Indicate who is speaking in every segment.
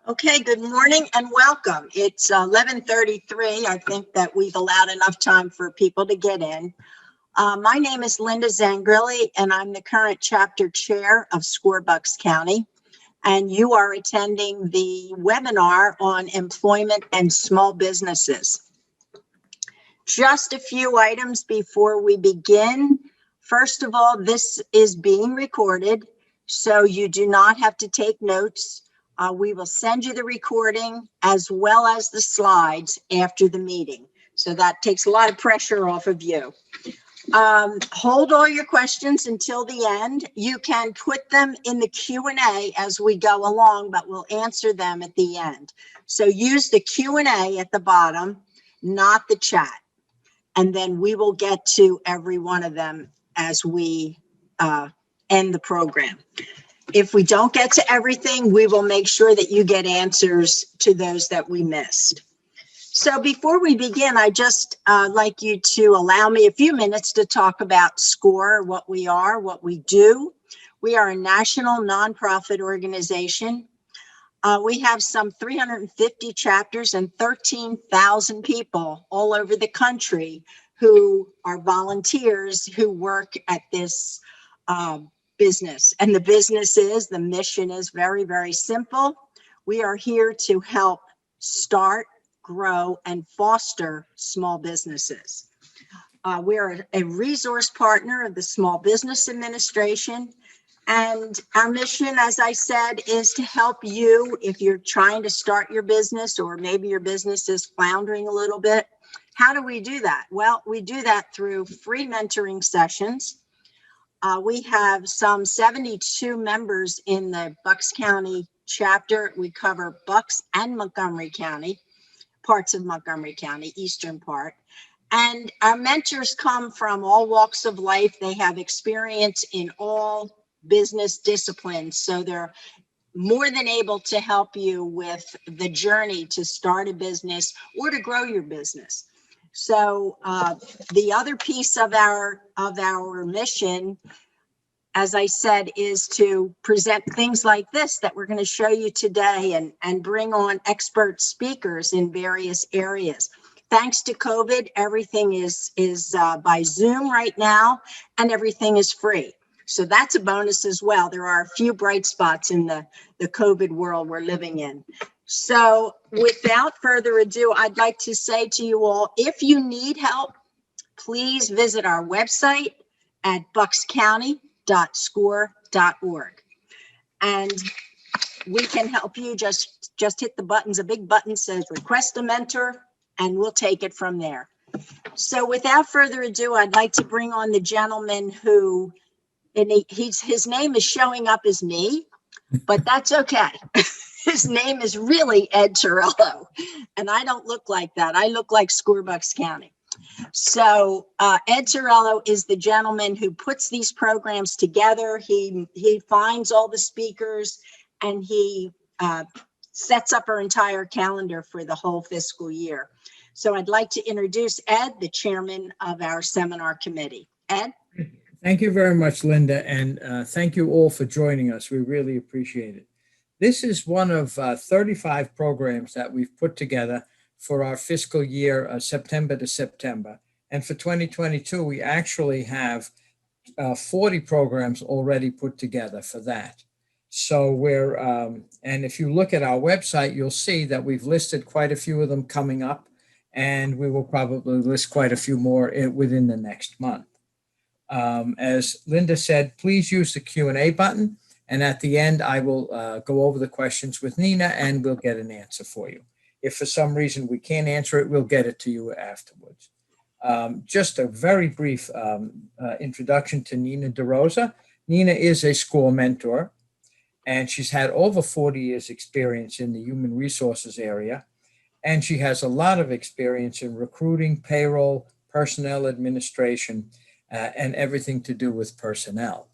Speaker 1: Okay, good morning and welcome. It's 11:33. I think that we've allowed enough time for people to get in. My name is Linda Zangrilli, and I'm the current chapter chair of SCORE Bucks County. And you are attending the webinar on employment and small businesses. Just a few items before we begin. First of all, this is being recorded, so you do not have to take notes. We will send you the recording as well as the slides after the meeting. So that takes a lot of pressure off of you. Hold all your questions until the end. You can put them in the Q&A as we go along, but we'll answer them at the end. So use the Q&A at the bottom, not the chat. And then we will get to every one of them as we end the program. If we don't get to everything, we will make sure that you get answers to those that we missed. So before we begin, I just like you to allow me a few minutes to talk about SCORE, what we are, what we do. We are a national nonprofit organization. We have some 350 chapters and 13,000 people all over the country who are volunteers who work at this business. And the mission is very, very simple. We are here to help start, grow, and foster small businesses. We are a resource partner of the Small Business Administration. And our mission, as I said, is to help you if you're trying to start your business or maybe your business is floundering a little bit. How do we do that? Well, we do that through free mentoring sessions. We have some 72 members in the Bucks County chapter. We cover Bucks and Montgomery County, parts of Montgomery County, eastern part. And our mentors come from all walks of life. They have experience in all business disciplines. So they're more than able to help you with the journey to start a business or to grow your business. So the other piece of our mission, as I said, is to present things like this that we're going to show you today and bring on expert speakers in various areas. Thanks to COVID, everything is by Zoom right now, and everything is free. So that's a bonus as well. There are a few bright spots in the COVID world we're living in. So without further ado, I'd like to say to you all, if you need help, please visit our website at buckscounty.score.org. And we can help you. Just hit the buttons. A big button says request a mentor, and we'll take it from there. So without further ado, I'd like to bring on the gentleman who, and his name is showing up as me, but that's okay. His name is really Ed Torello, and I don't look like that. I look like SCORE Bucks County. So Ed Torello is the gentleman who puts these programs together. He finds all the speakers, and he sets up our entire calendar for the whole fiscal year. So I'd like to introduce Ed, the chairman of our seminar committee. Ed?
Speaker 2: Thank you very much, Linda, and thank you all for joining us. We really appreciate it. This is one of 35 programs that we've put together for our fiscal year, September to September. And for 2022, we actually have 40 programs already put together for that. So we're, and if you look at our website, you'll see that we've listed quite a few of them coming up, and we will probably list quite a few more within the next month. As Linda said, please use the Q&A button. And at the end, I will go over the questions with Nina, and we'll get an answer for you. If for some reason we can't answer it, we'll get it to you afterwards. Just a very brief introduction to Nina DeRosa. Nina is a SCORE mentor, and she's had over 40 years experience in the human resources area. And she has a lot of experience in recruiting, payroll, personnel administration, and everything to do with personnel.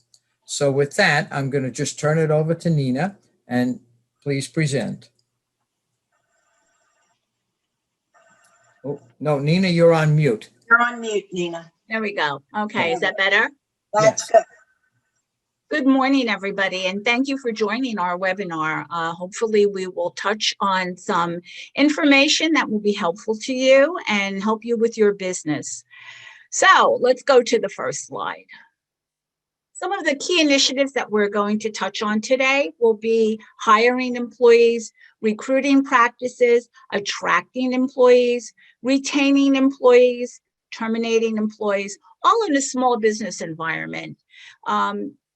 Speaker 2: So with that, I'm going to just turn it over to Nina, and please present. Oh, no, Nina, you're on mute.
Speaker 1: You're on mute, Nina.
Speaker 3: There we go. Okay, is that better?
Speaker 1: That's good.
Speaker 3: Good morning, everybody, and thank you for joining our webinar. Hopefully, we will touch on some information that will be helpful to you and help you with your business. So let's go to the first slide. Some of the key initiatives that we're going to touch on today will be hiring employees, recruiting practices, attracting employees, retaining employees, terminating employees, all in a small business environment.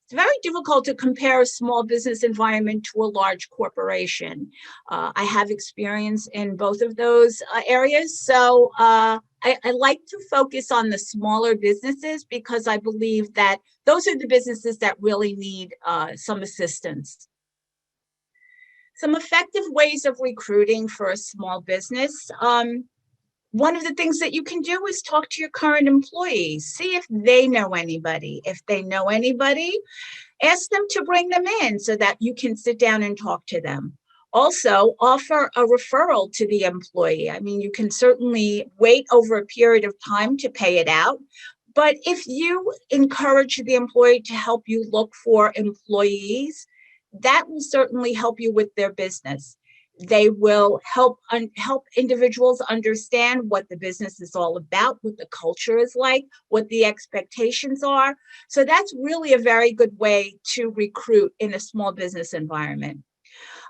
Speaker 3: It's very difficult to compare a small business environment to a large corporation. I have experience in both of those areas, so I like to focus on the smaller businesses because I believe that those are the businesses that really need some assistance. Some effective ways of recruiting for a small business. One of the things that you can do is talk to your current employees, see if they know anybody. If they know anybody, ask them to bring them in so that you can sit down and talk to them. Also, offer a referral to the employee. I mean, you can certainly wait over a period of time to pay it out. But if you encourage the employee to help you look for employees, that will certainly help you with their business. They will help individuals understand what the business is all about, what the culture is like, what the expectations are. So that's really a very good way to recruit in a small business environment.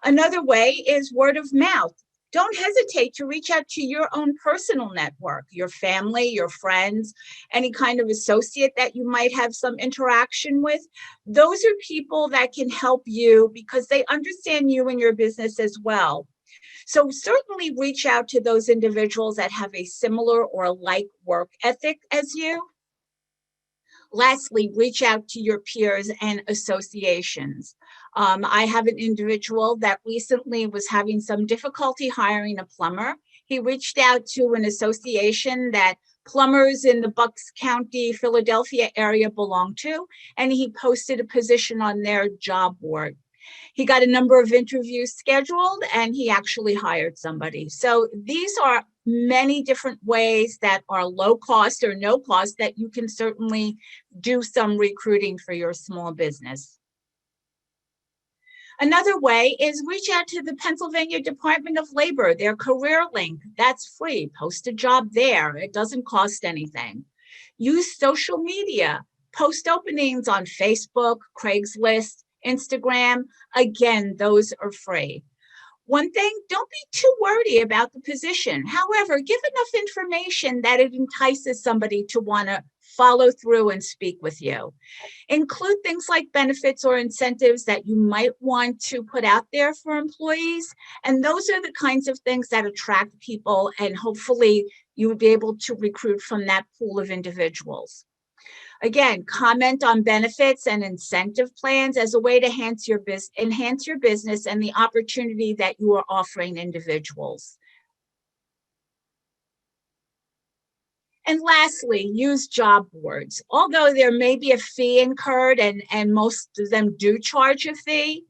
Speaker 3: Another way is word of mouth. Don't hesitate to reach out to your own personal network, your family, your friends, any kind of associate that you might have some interaction with. Those are people that can help you because they understand you and your business as well. So certainly reach out to those individuals that have a similar or like work ethic as you. Lastly, reach out to your peers and associations. I have an individual that recently was having some difficulty hiring a plumber. He reached out to an association that plumbers in the Bucks County, Philadelphia area belong to, and he posted a position on their job board. He got a number of interviews scheduled and he actually hired somebody. So these are many different ways that are low cost or no cost that you can certainly do some recruiting for your small business. Another way is reach out to the Pennsylvania Department of Labor, their career link. That's free. Post a job there. It doesn't cost anything. Use social media. Post openings on Facebook, Craigslist, Instagram. Again, those are free. One thing, don't be too wordy about the position. However, give enough information that it entices somebody to want to follow through and speak with you. Include things like benefits or incentives that you might want to put out there for employees. And those are the kinds of things that attract people, and hopefully you would be able to recruit from that pool of individuals. Again, comment on benefits and incentive plans as a way to enhance your business and the opportunity that you are offering individuals. And lastly, use job boards. Although there may be a fee incurred and most of them do charge a fee,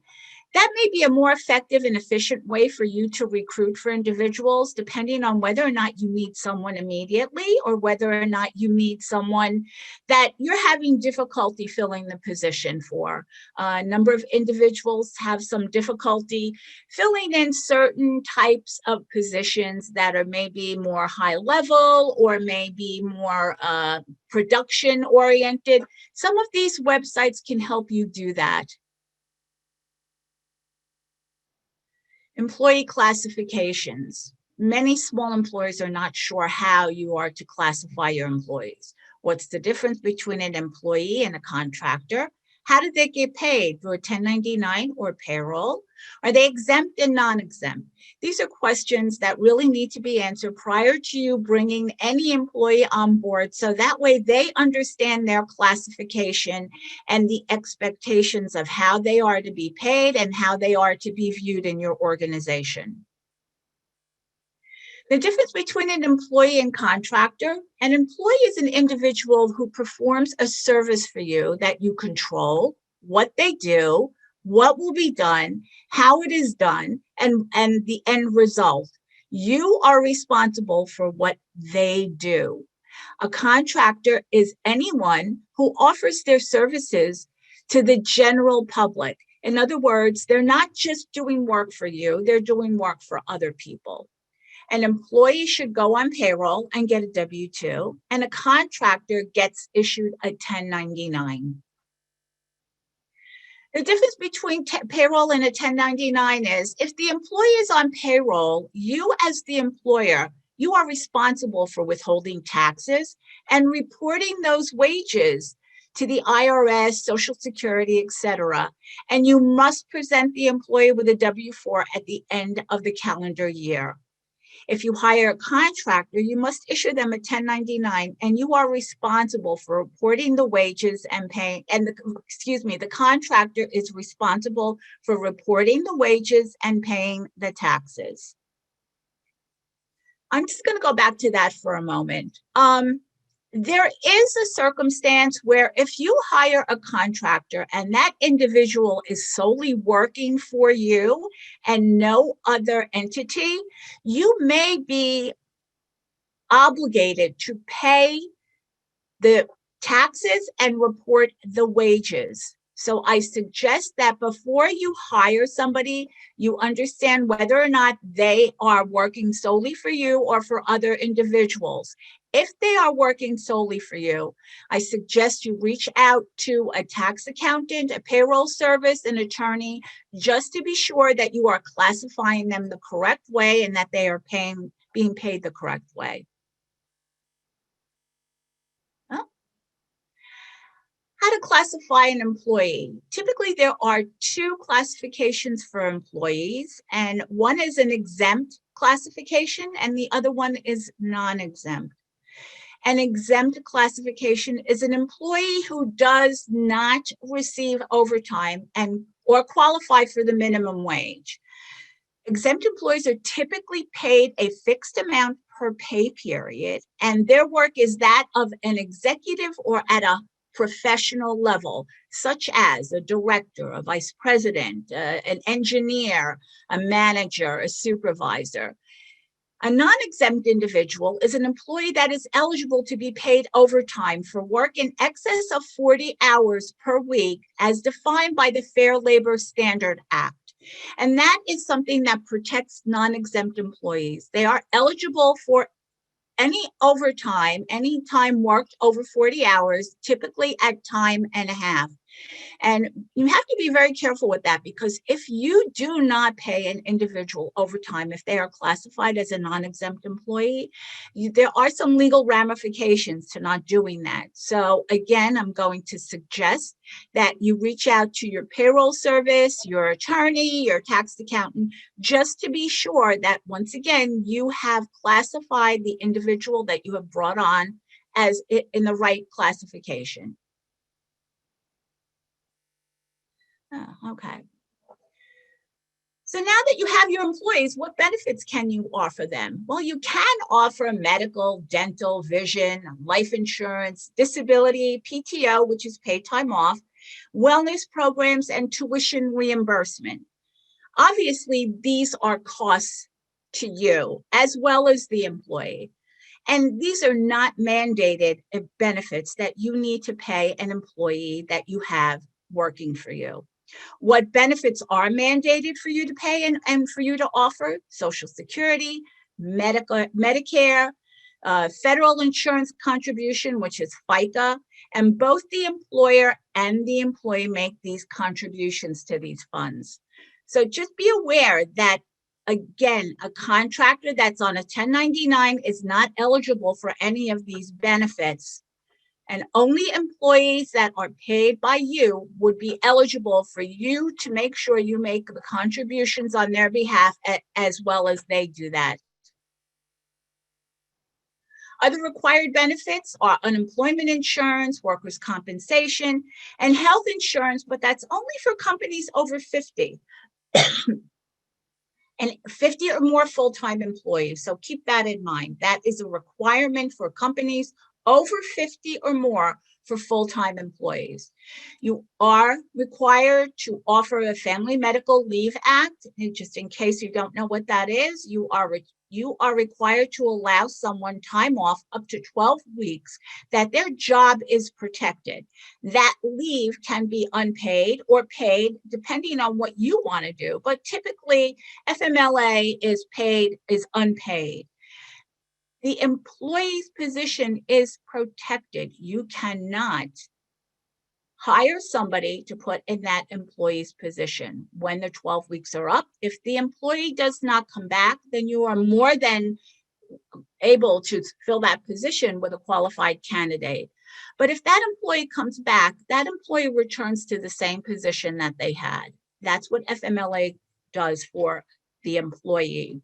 Speaker 3: that may be a more effective and efficient way for you to recruit for individuals, depending on whether or not you need someone immediately or whether or not you need someone that you're having difficulty filling the position for. A number of individuals have some difficulty filling in certain types of positions that are maybe more high level or maybe more production oriented. Some of these websites can help you do that. Employee classifications. Many small employers are not sure how you are to classify your employees. What's the difference between an employee and a contractor? How do they get paid? Through a 1099 or payroll? Are they exempt and non-exempt? These are questions that really need to be answered prior to you bringing any employee on board, so that way they understand their classification and the expectations of how they are to be paid and how they are to be viewed in your organization. The difference between an employee and contractor: an employee is an individual who performs a service for you that you control, what they do, what will be done, how it is done, and the end result. You are responsible for what they do. A contractor is anyone who offers their services to the general public. In other words, they're not just doing work for you, they're doing work for other people. An employee should go on payroll and get a W-2, and a contractor gets issued a 1099. The difference between payroll and a 1099 is if the employee is on payroll, you as the employer, you are responsible for withholding taxes and reporting those wages to the IRS, Social Security, etc. And you must present the employee with a W-4 at the end of the calendar year. If you hire a contractor, you must issue them a 1099, and you are responsible for reporting the wages and paying, and the contractor is responsible for reporting the wages and paying the taxes. I'm just going to go back to that for a moment. There is a circumstance where if you hire a contractor and that individual is solely working for you and no other entity, you may be obligated to pay the taxes and report the wages. So I suggest that before you hire somebody, you understand whether or not they are working solely for you or for other individuals. If they are working solely for you, I suggest you reach out to a tax accountant, a payroll service, an attorney, just to be sure that you are classifying them the correct way and that they are being paid the correct way. How to classify an employee. Typically, there are two classifications for employees, and one is an exempt classification, and the other one is non-exempt. An exempt classification is an employee who does not receive overtime or qualify for the minimum wage. Exempt employees are typically paid a fixed amount per pay period, and their work is that of an executive or at a professional level, such as a director, a vice president, an engineer, a manager, a supervisor. A non-exempt individual is an employee that is eligible to be paid overtime for work in excess of 40 hours per week as defined by the Fair Labor Standards Act. And that is something that protects non-exempt employees. They are eligible for any overtime, any time worked over 40 hours, typically at time and a half. And you have to be very careful with that, because if you do not pay an individual overtime, if they are classified as a non-exempt employee, there are some legal ramifications to not doing that. So again, I'm going to suggest that you reach out to your payroll service, your attorney, your tax accountant, just to be sure that once again, you have classified the individual that you have brought on as in the right classification. Oh, okay. So now that you have your employees, what benefits can you offer them? Well, you can offer medical, dental, vision, life insurance, disability, PTO, which is paid time off, wellness programs, and tuition reimbursement. Obviously, these are costs to you as well as the employee. And these are not mandated benefits that you need to pay an employee that you have working for you. What benefits are mandated for you to pay and for you to offer? Social Security, Medicare, federal insurance contribution, which is FICA, and both the employer and the employee make these contributions to these funds. So just be aware that, again, a contractor that's on a 1099 is not eligible for any of these benefits. And only employees that are paid by you would be eligible for you to make sure you make the contributions on their behalf as well as they do that. Other required benefits are unemployment insurance, workers' compensation, and health insurance, but that's only for companies over 50. And 50 or more full-time employees. So keep that in mind. That is a requirement for companies over 50 or more for full-time employees. You are required to offer a Family Medical Leave Act. And just in case you don't know what that is, you are required to allow someone time off up to 12 weeks that their job is protected. That leave can be unpaid or paid depending on what you want to do, but typically FMLA is unpaid. The employee's position is protected. You cannot hire somebody to put in that employee's position when the 12 weeks are up. If the employee does not come back, then you are more than able to fill that position with a qualified candidate. But if that employee comes back, that employee returns to the same position that they had. That's what FMLA does for the employee.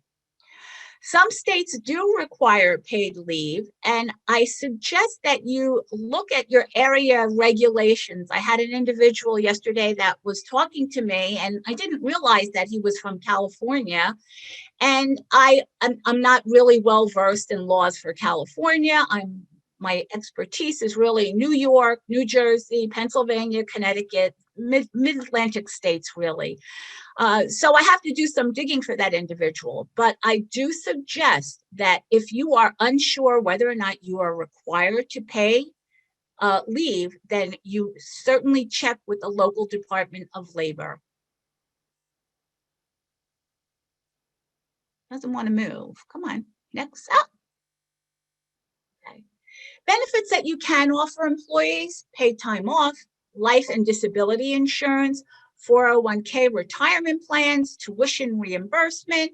Speaker 3: Some states do require paid leave, and I suggest that you look at your area regulations. I had an individual yesterday that was talking to me, and I didn't realize that he was from California. And I'm not really well versed in laws for California. My expertise is really New York, New Jersey, Pennsylvania, Connecticut, mid-Atlantic states, really. So I have to do some digging for that individual, but I do suggest that if you are unsure whether or not you are required to pay leave, then you certainly check with the local Department of Labor. Doesn't want to move. Come on, next up. Okay. Benefits that you can offer employees: paid time off, life and disability insurance, 401k retirement plans, tuition reimbursement,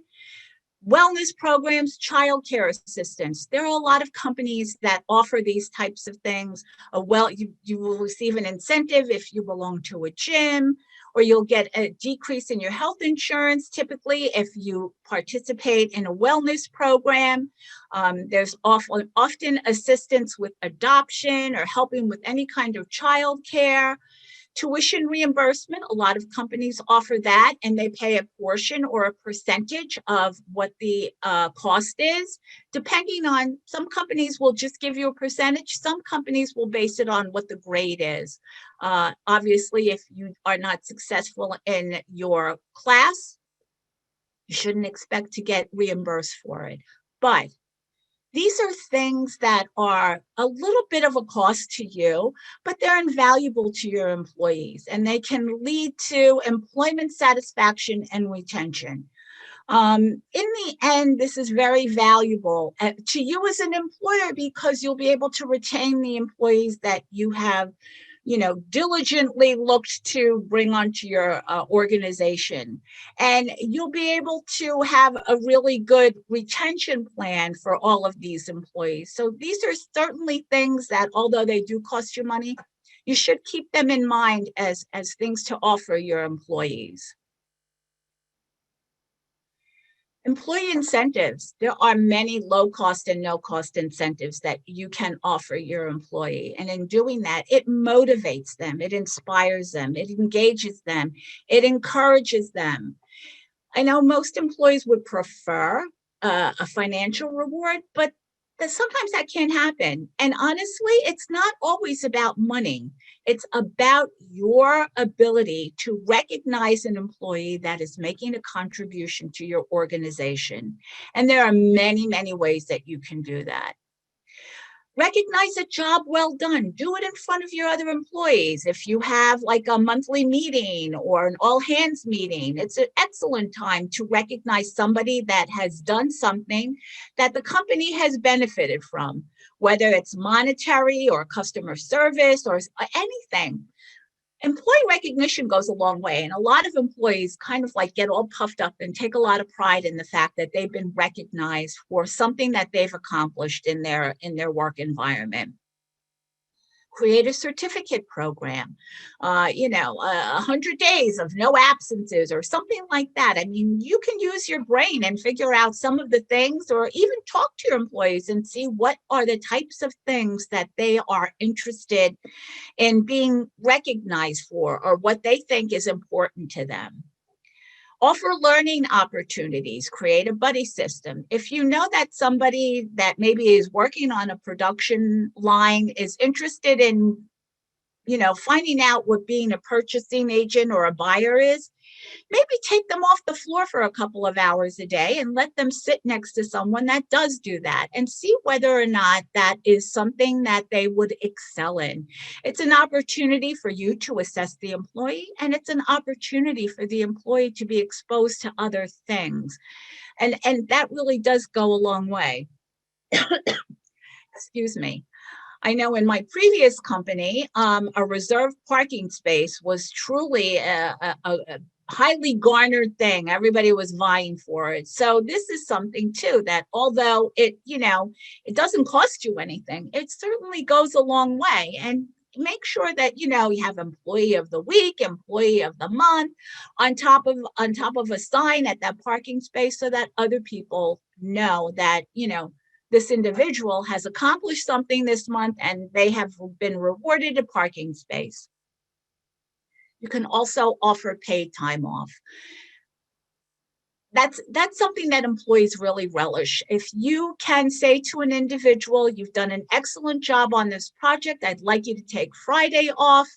Speaker 3: wellness programs, child care assistance. There are a lot of companies that offer these types of things. You will receive an incentive if you belong to a gym, or you'll get a decrease in your health insurance, typically if you participate in a wellness program. There's often assistance with adoption or helping with any kind of child care. Tuition reimbursement, a lot of companies offer that, and they pay a portion or a percentage of what the cost is. Depending on, some companies will just give you a percentage. Some companies will base it on what the grade is. Obviously, if you are not successful in your class, you shouldn't expect to get reimbursed for it. But these are things that are a little bit of a cost to you, but they're invaluable to your employees, and they can lead to employment satisfaction and retention. In the end, this is very valuable to you as an employer, because you'll be able to retain the employees that you have, diligently looked to bring onto your organization. And you'll be able to have a really good retention plan for all of these employees. So these are certainly things that, although they do cost you money, you should keep them in mind as things to offer your employees. Employee incentives. There are many low-cost and no-cost incentives that you can offer your employee. And in doing that, it motivates them, it inspires them, it engages them, it encourages them. I know most employees would prefer a financial reward, but sometimes that can't happen. And honestly, it's not always about money. It's about your ability to recognize an employee that is making a contribution to your organization. And there are many, many ways that you can do that. Recognize a job well done. Do it in front of your other employees. If you have like a monthly meeting or an all hands meeting, it's an excellent time to recognize somebody that has done something that the company has benefited from, whether it's monetary or customer service or anything. Employee recognition goes a long way, and a lot of employees kind of like get all puffed up and take a lot of pride in the fact that they've been recognized for something that they've accomplished in their work environment. Create a certificate program, 100 days of no absences or something like that. I mean, you can use your brain and figure out some of the things, or even talk to your employees and see what are the types of things that they are interested in being recognized for, or what they think is important to them. Offer learning opportunities, create a buddy system. If you know that somebody that maybe is working on a production line is interested in finding out what being a purchasing agent or a buyer is, maybe take them off the floor for a couple of hours a day and let them sit next to someone that does do that and see whether or not that is something that they would excel in. It's an opportunity for you to assess the employee, and it's an opportunity for the employee to be exposed to other things. And that really does go a long way. Excuse me. I know in my previous company, a reserved parking space was truly a highly garnered thing. Everybody was vying for it. So this is something too that although it doesn't cost you anything, it certainly goes a long way. And make sure that you have employee of the week, employee of the month on top of a sign at that parking space, so that other people know that this individual has accomplished something this month and they have been rewarded a parking space. You can also offer paid time off. That's something that employees really relish. If you can say to an individual, you've done an excellent job on this project, I'd like you to take Friday off.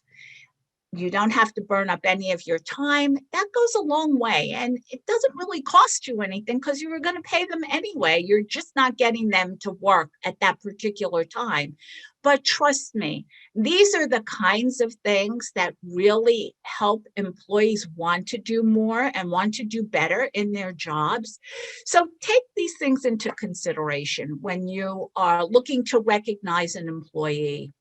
Speaker 3: You don't have to burn up any of your time. That goes a long way. And it doesn't really cost you anything because you were going to pay them anyway. You're just not getting them to work at that particular time. But trust me, these are the kinds of things that really help employees want to do more and want to do better in their jobs. So take these things into consideration when you are looking to recognize an employee.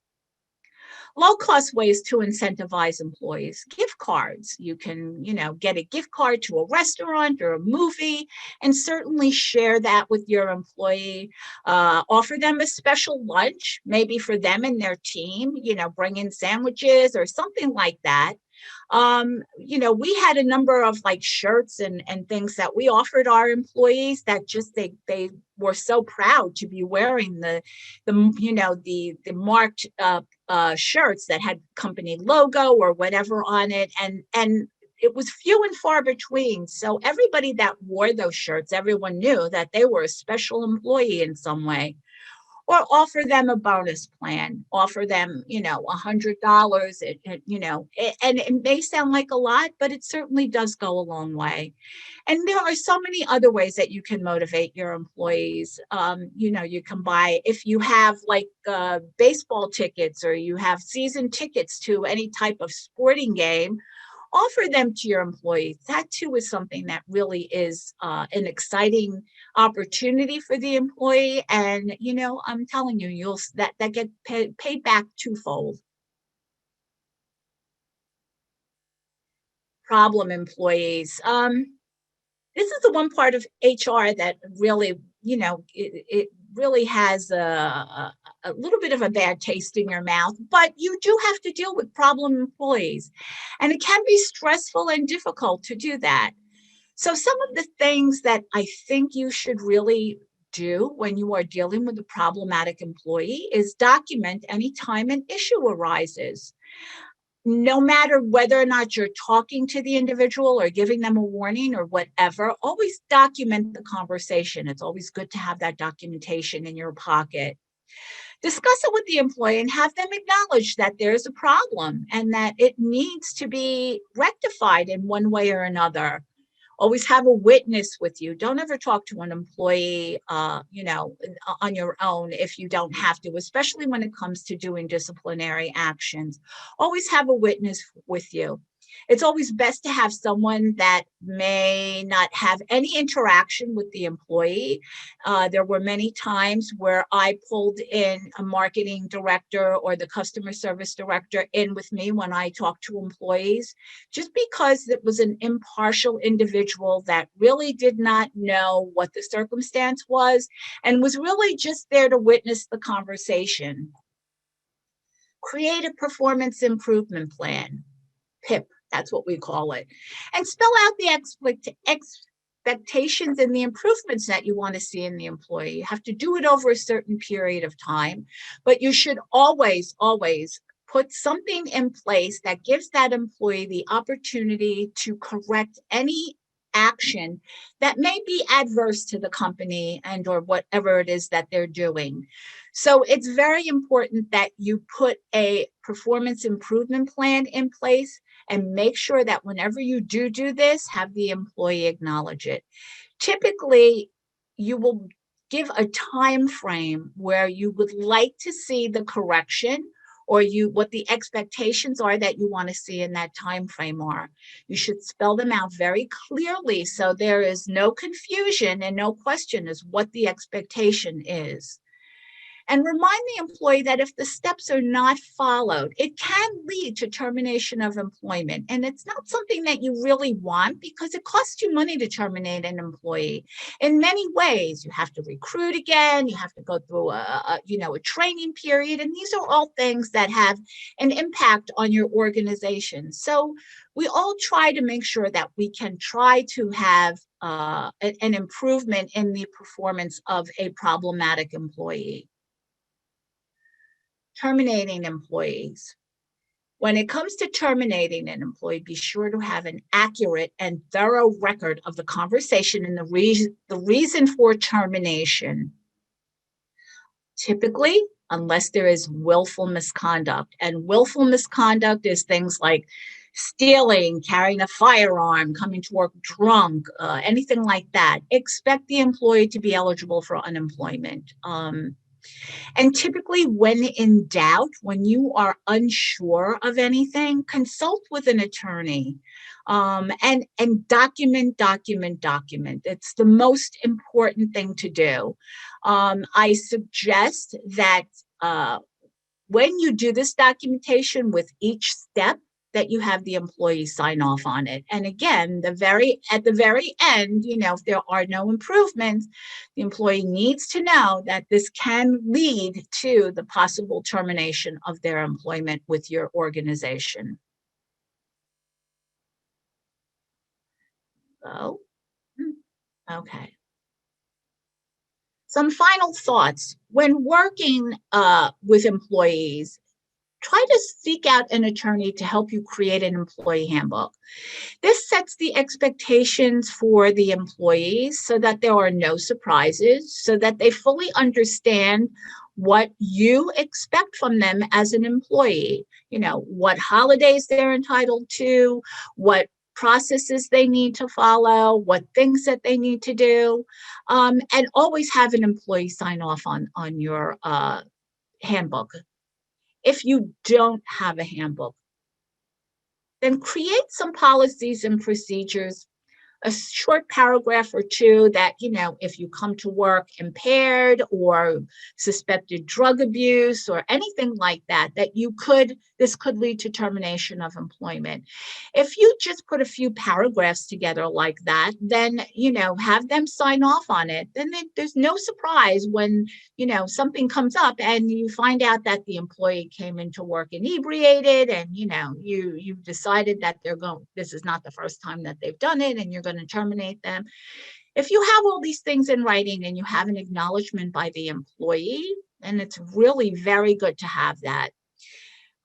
Speaker 3: Low-cost ways to incentivize employees: gift cards. You can, get a gift card to a restaurant or a movie and certainly share that with your employee. Offer them a special lunch, maybe for them and their team, bring in sandwiches or something like that. We had a number of like shirts and things that we offered our employees that just they were so proud to be wearing the marked shirts that had company logo or whatever on it, and it was few and far between. So everybody that wore those shirts, everyone knew that they were a special employee in some way. Or offer them a bonus plan, offer them, $100, and it may sound like a lot, but it certainly does go a long way. And there are so many other ways that you can motivate your employees. You can buy, if you have like baseball tickets or you have season tickets to any type of sporting game, offer them to your employees. That too is something that really is an exciting opportunity for the employee. And, I'm telling you, that get paid back twofold. Problem employees. This is the one part of HR that really, it really has a little bit of a bad taste in your mouth, but you do have to deal with problem employees. And it can be stressful and difficult to do that. So some of the things that I think you should really do when you are dealing with a problematic employee is document any time an issue arises. No matter whether or not you're talking to the individual or giving them a warning or whatever, always document the conversation. It's always good to have that documentation in your pocket. Discuss it with the employee and have them acknowledge that there's a problem and that it needs to be rectified in one way or another. Always have a witness with you. Don't ever talk to an employee, on your own if you don't have to, especially when it comes to doing disciplinary actions. Always have a witness with you. It's always best to have someone that may not have any interaction with the employee. There were many times where I pulled in a marketing director or the customer service director in with me when I talked to employees, just because it was an impartial individual that really did not know what the circumstance was and was really just there to witness the conversation. Create a performance improvement plan, PIP. That's what we call it. And spell out the expectations and the improvements that you want to see in the employee. You have to do it over a certain period of time, but you should always, always put something in place that gives that employee the opportunity to correct any action that may be adverse to the company and or whatever it is that they're doing. So it's very important that you put a performance improvement plan in place and make sure that whenever you do this, have the employee acknowledge it. Typically, you will give a time frame where you would like to see the correction, or what the expectations are that you want to see in that time frame are. You should spell them out very clearly so there is no confusion and no question as what the expectation is. And remind the employee that if the steps are not followed, it can lead to termination of employment. And it's not something that you really want because it costs you money to terminate an employee. In many ways, you have to recruit again, you have to go through a training period, and these are all things that have an impact on your organization. So we all try to make sure that we can try to have an improvement in the performance of a problematic employee. Terminating employees. When it comes to terminating an employee, be sure to have an accurate and thorough record of the conversation and the reason for termination. Typically, unless there is willful misconduct, and willful misconduct is things like stealing, carrying a firearm, coming to work drunk, anything like that, expect the employee to be eligible for unemployment. And typically, when in doubt, when you are unsure of anything, consult with an attorney and document. It's the most important thing to do. I suggest that when you do this documentation with each step, that you have the employee sign off on it. And again, at the very end, if there are no improvements, the employee needs to know that this can lead to the possible termination of their employment with your organization. So, okay. Some final thoughts. When working with employees, try to seek out an attorney to help you create an employee handbook. This sets the expectations for the employees so that there are no surprises, so that they fully understand what you expect from them as an employee. What holidays they're entitled to, what processes they need to follow, what things that they need to do, and always have an employee sign off on your handbook. If you don't have a handbook, then create some policies and procedures, a short paragraph or two that, if you come to work impaired or suspected drug abuse or anything like that, this could lead to termination of employment. If you just put a few paragraphs together like that, then, have them sign off on it. Then there's no surprise when, something comes up and you find out that the employee came into work inebriated and, you decided that this is not the first time that they've done it and you're going to terminate them. If you have all these things in writing and you have an acknowledgement by the employee, then it's really very good to have that.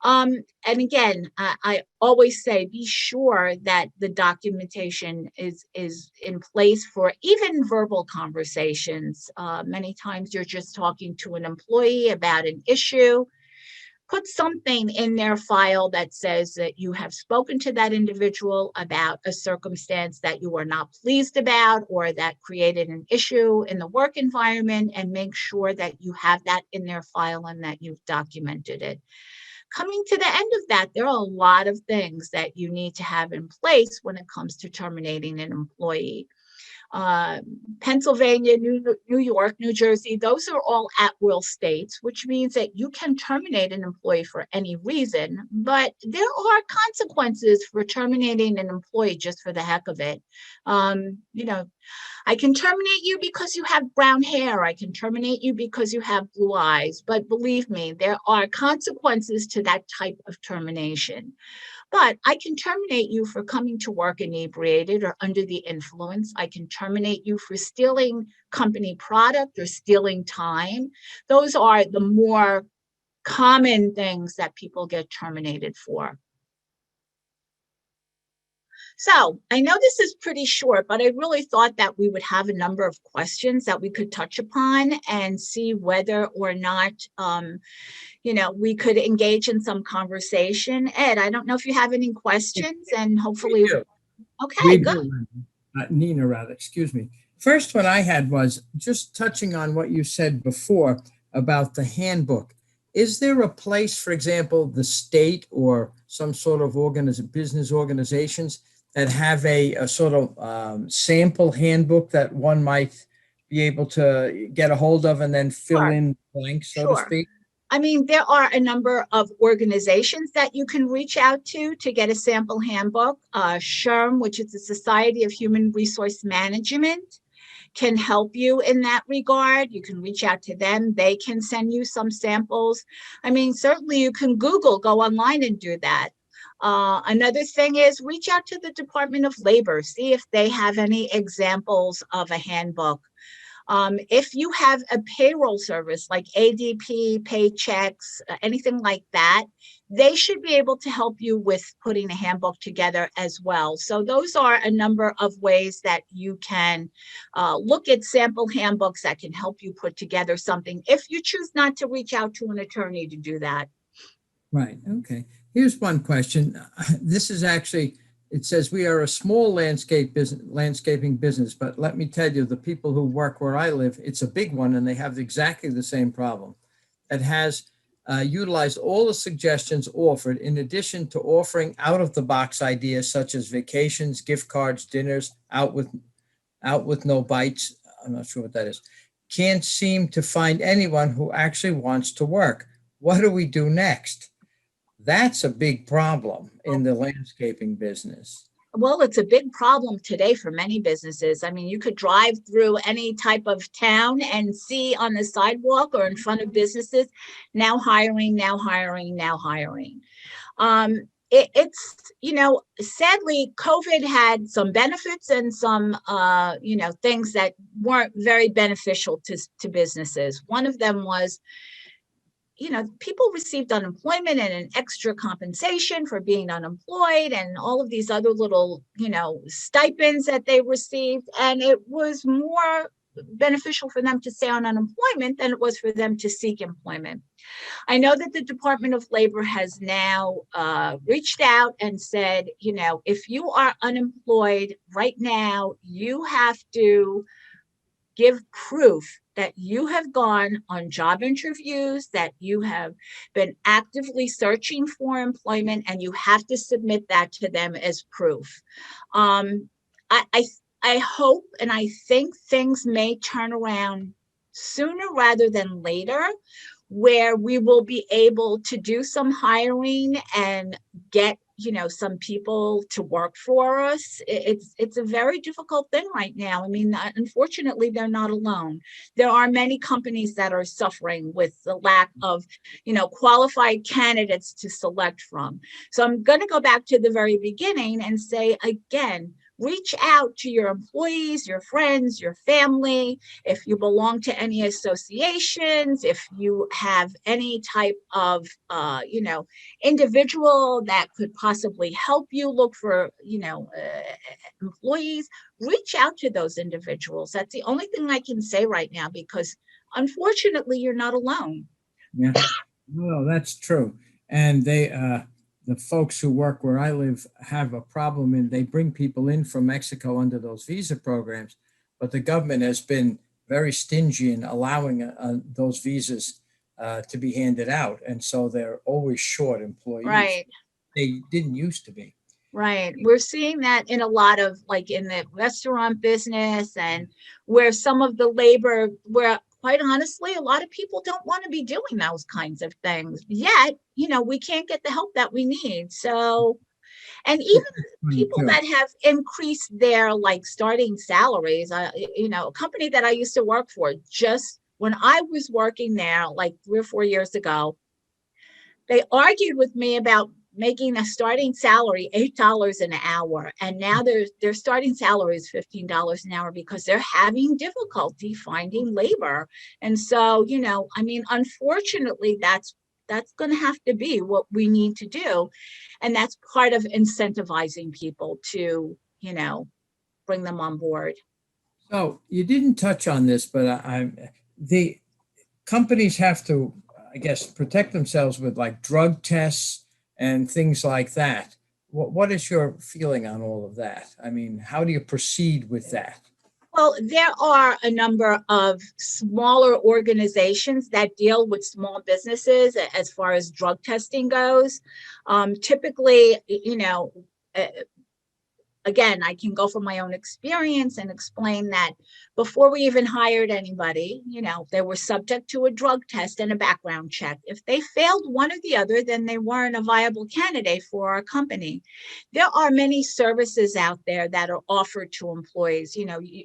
Speaker 3: And again, I always say, be sure that the documentation is in place for even verbal conversations. Many times you're just talking to an employee about an issue. Put something in their file that says that you have spoken to that individual about a circumstance that you are not pleased about or that created an issue in the work environment, and make sure that you have that in their file and that you've documented it. Coming to the end of that, there are a lot of things that you need to have in place when it comes to terminating an employee. Pennsylvania, New York, New Jersey, those are all at-will states, which means that you can terminate an employee for any reason, but there are consequences for terminating an employee just for the heck of it. I can terminate you because you have brown hair. I can terminate you because you have blue eyes. But believe me, there are consequences to that type of termination. But I can terminate you for coming to work inebriated or under the influence. I can terminate you for stealing company product or stealing time. Those are the more common things that people get terminated for. So I know this is pretty short, but I really thought that we would have a number of questions that we could touch upon and see whether or not, we could engage in some conversation. Ed, I don't know if you have any questions, and hopefully,
Speaker 2: We do.
Speaker 3: okay,
Speaker 2: We
Speaker 3: good.
Speaker 2: do, Nina, rather, excuse me. First one I had was just touching on what you said before about the handbook. Is there a place, for example, the state or some sort of business organizations that have a sort of sample handbook that one might be able to get a hold of and then fill
Speaker 3: Sure.
Speaker 2: in blanks, so to
Speaker 3: Sure.
Speaker 2: speak?
Speaker 3: I mean, there are a number of organizations that you can reach out to get a sample handbook. SHRM, which is the Society of Human Resource Management, can help you in that regard. You can reach out to them. They can send you some samples. I mean, certainly you can go online and do that. Another thing is reach out to the Department of Labor, see if they have any examples of a handbook. If you have a payroll service like ADP, Paychecks, anything like that, they should be able to help you with putting a handbook together as well. So those are a number of ways that you can look at sample handbooks that can help you put together something if you choose not to reach out to an attorney to do that.
Speaker 2: Right. Okay. Here's one question. This is actually, it says we are a small landscaping business, but let me tell you, the people who work where I live, it's a big one, and they have exactly the same problem. It has utilized all the suggestions offered, in addition to offering out-of-the-box ideas such as vacations, gift cards, dinners, out with no bites. I'm not sure what that is. Can't seem to find anyone who actually wants to work. What do we do next? That's a big problem in the landscaping business.
Speaker 3: Well, it's a big problem today for many businesses. I mean, you could drive through any type of town and see on the sidewalk or in front of businesses, now hiring, now hiring, now hiring. It's, sadly, COVID had some benefits and some, things that weren't very beneficial to businesses. One of them was, people received unemployment and an extra compensation for being unemployed and all of these other little, stipends that they received. And it was more beneficial for them to stay on unemployment than it was for them to seek employment. I know that the Department of Labor has now reached out and said, if you are unemployed right now, you have to give proof that you have gone on job interviews, that you have been actively searching for employment, and you have to submit that to them as proof. I hope and I think things may turn around sooner rather than later, where we will be able to do some hiring and get some people to work for us. It's a very difficult thing right now. I mean, unfortunately, they're not alone. There are many companies that are suffering with the lack of qualified candidates to select from. So I'm going to go back to the very beginning and say again, reach out to your employees, your friends, your family. If you belong to any associations, if you have any type of, individual that could possibly help you look for, employees, reach out to those individuals. That's the only thing I can say right now, because unfortunately, you're not alone.
Speaker 2: Yeah, no, that's true. And the folks who work where I live have a problem, and they bring people in from Mexico under those visa programs, but the government has been very stingy in allowing those visas to be handed out. And so they're always short employees.
Speaker 3: Right.
Speaker 2: They didn't used to be.
Speaker 3: Right. We're seeing that in a lot of, like in the restaurant business, and where some of the labor, where quite honestly, a lot of people don't want to be doing those kinds of things. Yet, we can't get the help that we need. So, and even people that have increased their starting salaries, a company that I used to work for, just when I was working there 3 or 4 years ago, they argued with me about making a starting salary $8 an hour, and now their starting salary is $15 an hour because they're having difficulty finding labor. And so, unfortunately, that's that's going to have to be what we need to do. And that's part of incentivizing people to, bring them on board.
Speaker 2: So you didn't touch on this, but the companies have to, I guess, protect themselves with like drug tests and things like that. What is your feeling on all of that? I mean, how do you proceed with that?
Speaker 3: Well, there are a number of smaller organizations that deal with small businesses as far as drug testing goes. Typically, again, I can go from my own experience and explain that before we even hired anybody, they were subject to a drug test and a background check. If they failed one or the other, then they weren't a viable candidate for our company. There are many services out there that are offered to employees.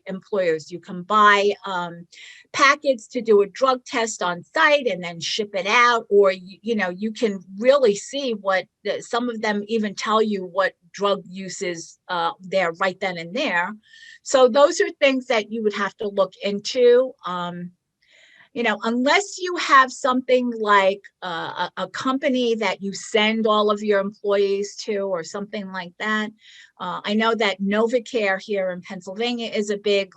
Speaker 3: Employers, you can buy packets to do a drug test on site and then ship it out, or you can really see what some of them even tell you what drug use is there right then and there. So those are things that you would have to look into. Unless you have something like a company that you send all of your employees to or something like that. I know that NovaCare here in Pennsylvania is a big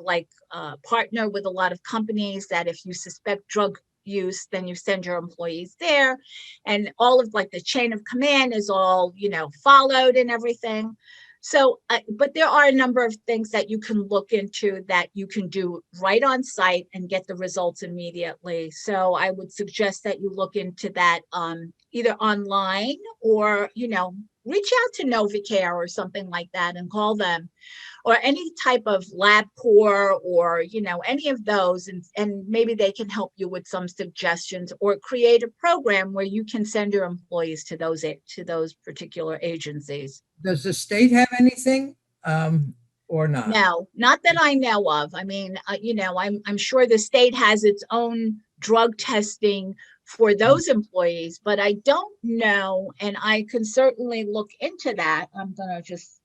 Speaker 3: partner with a lot of companies that if you suspect drug use, then you send your employees there, and all of the chain of command is all followed and everything. So, but there are a number of things that you can look into that you can do right on site and get the results immediately. So I would suggest that you look into that either online or, reach out to NovaCare or something like that and call them, or any type of LabCorp or, any of those, and maybe they can help you with some suggestions, or create a program where you can send your employees to those particular agencies.
Speaker 2: Does the state have anything or not?
Speaker 3: No, not that I know of. I mean, I'm sure the state has its own drug testing for those employees, but I don't know, and I can certainly look into that. I'm going to just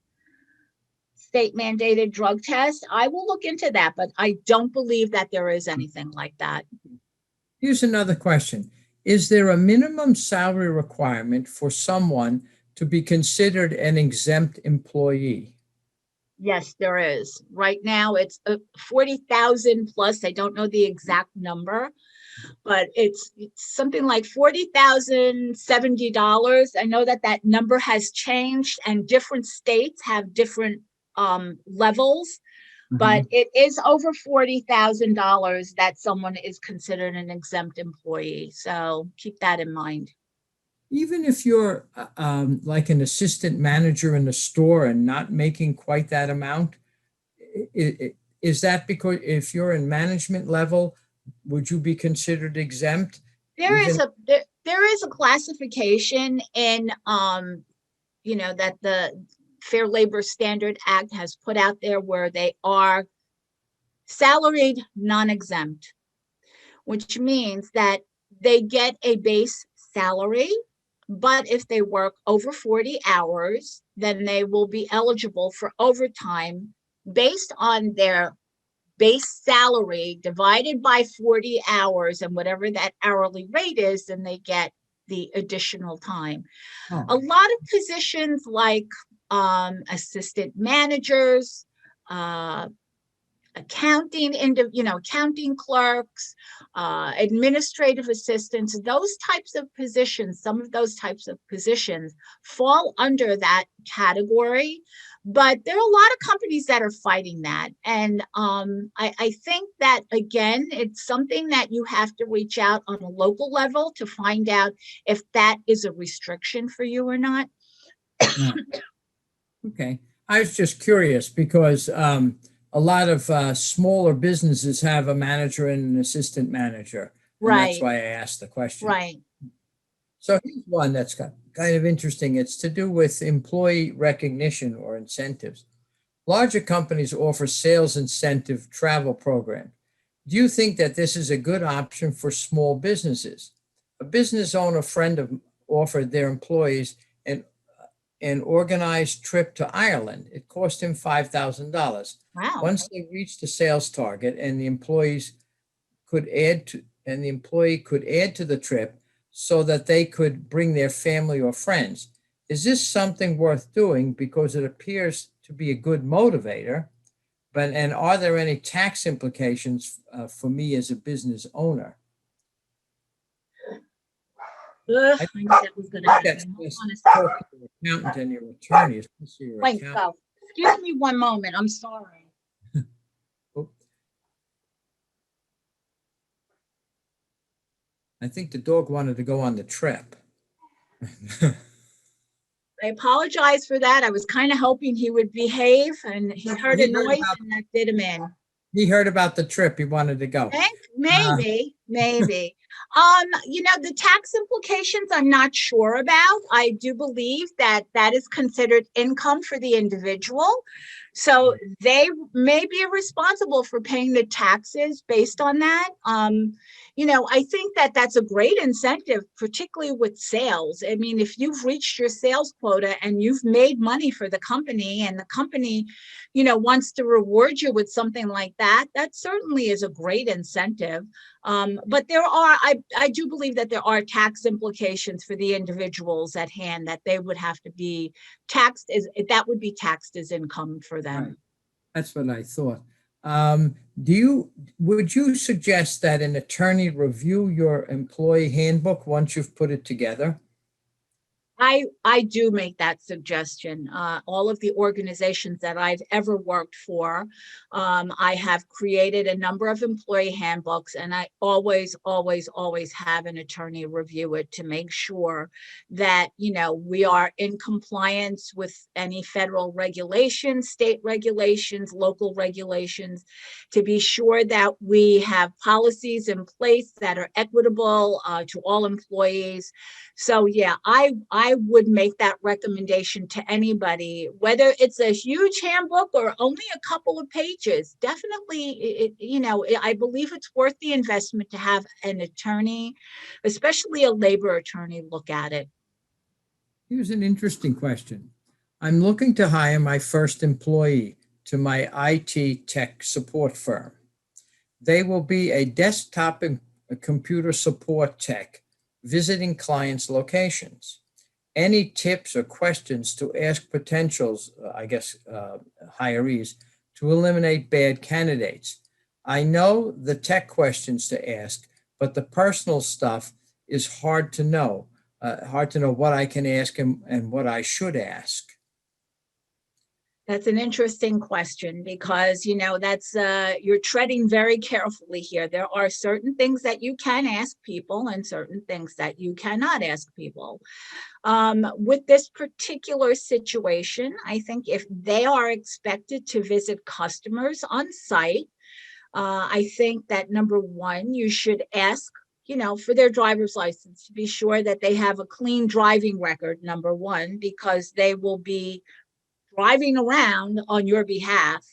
Speaker 3: state mandated drug test. I will look into that, but I don't believe that there is anything like that.
Speaker 2: Here's another question. Is there a minimum salary requirement for someone to be considered an exempt employee?
Speaker 3: Yes, there is. Right now, it's 40,000 plus. I don't know the exact number, but it's something like $40,070. I know that number has changed, and different states have different levels, but it is over $40,000 that someone is considered an exempt employee. So keep that in mind.
Speaker 2: Even if you're like an assistant manager in the store and not making quite that amount, is that because if you're in management level, would you be considered exempt?
Speaker 3: There is a classification in that the Fair Labor Standard Act has put out there where they are salaried non-exempt, which means that they get a base salary, but if they work over 40 hours, then they will be eligible for overtime based on their base salary divided by 40 hours, and whatever that hourly rate is, then they get the additional time.
Speaker 2: Oh.
Speaker 3: A lot of positions like assistant managers, accounting clerks, administrative assistants, those types of positions, some of those types of positions fall under that category. But there are a lot of companies that are fighting that. And I think that, again, it's something that you have to reach out on a local level to find out if that is a restriction for you or not.
Speaker 2: Okay. I was just curious because a lot of smaller businesses have a manager and an assistant manager. And
Speaker 3: Right.
Speaker 2: That's why I asked the question.
Speaker 3: Right.
Speaker 2: So here's one that's kind of interesting. It's to do with employee recognition or incentives. Larger companies offer sales incentive travel programs. Do you think that this is a good option for small businesses? A business owner friend offered their employees an organized trip to Ireland. It cost him $5,000.
Speaker 3: Wow.
Speaker 2: Once they reached the sales target, and the employee could add to the trip, so that they could bring their family or friends. Is this something worth doing because it appears to be a good motivator? And are there any tax implications for me as a business owner?
Speaker 3: Ugh,
Speaker 2: I
Speaker 3: I knew that was going to
Speaker 2: think that's
Speaker 3: happen. Hold
Speaker 2: best
Speaker 3: on a
Speaker 2: to
Speaker 3: second.
Speaker 2: talk to your accountant and your attorney, especially your
Speaker 3: Wait,
Speaker 2: accountant.
Speaker 3: go. Excuse me one moment. I'm sorry.
Speaker 2: Oh, I think the dog wanted to go on the trip.
Speaker 3: I apologize for that. I was kind of hoping he would behave, and he heard a noise and that did him in.
Speaker 2: He heard about the trip. He wanted to go.
Speaker 3: Maybe. The tax implications I'm not sure about. I do believe that that is considered income for the individual. So they may be responsible for paying the taxes based on that. I think that that's a great incentive, particularly with sales. I mean, if you've reached your sales quota and you've made money for the company, and the company wants to reward you with something like that, that certainly is a great incentive. But I do believe that there are tax implications for the individuals at hand, that they would have to be taxed as income for them.
Speaker 2: Right. That's what I thought. Would you suggest that an attorney review your employee handbook once you've put it together?
Speaker 3: I do make that suggestion. All of the organizations that I've ever worked for, I have created a number of employee handbooks, and I always have an attorney review it to make sure that, we are in compliance with any federal regulations, state regulations, local regulations, to be sure that we have policies in place that are equitable to all employees. So yeah, I would make that recommendation to anybody, whether it's a huge handbook or only a couple of pages. Definitely, I believe it's worth the investment to have an attorney, especially a labor attorney, look at it.
Speaker 2: Here's an interesting question. I'm looking to hire my first employee to my IT tech support firm. They will be a desktop and a computer support tech visiting clients' locations. Any tips or questions to ask potentials, hirees, to eliminate bad candidates? I know the tech questions to ask, but the personal stuff is hard to know. Hard to know what I can ask and what I should ask.
Speaker 3: That's an interesting question, because, that's you're treading very carefully here. There are certain things that you can ask people and certain things that you cannot ask people. With this particular situation, I think if they are expected to visit customers on site, I think that number one, you should ask, for their driver's license, to be sure that they have a clean driving record, number one, because they will be driving around on your behalf.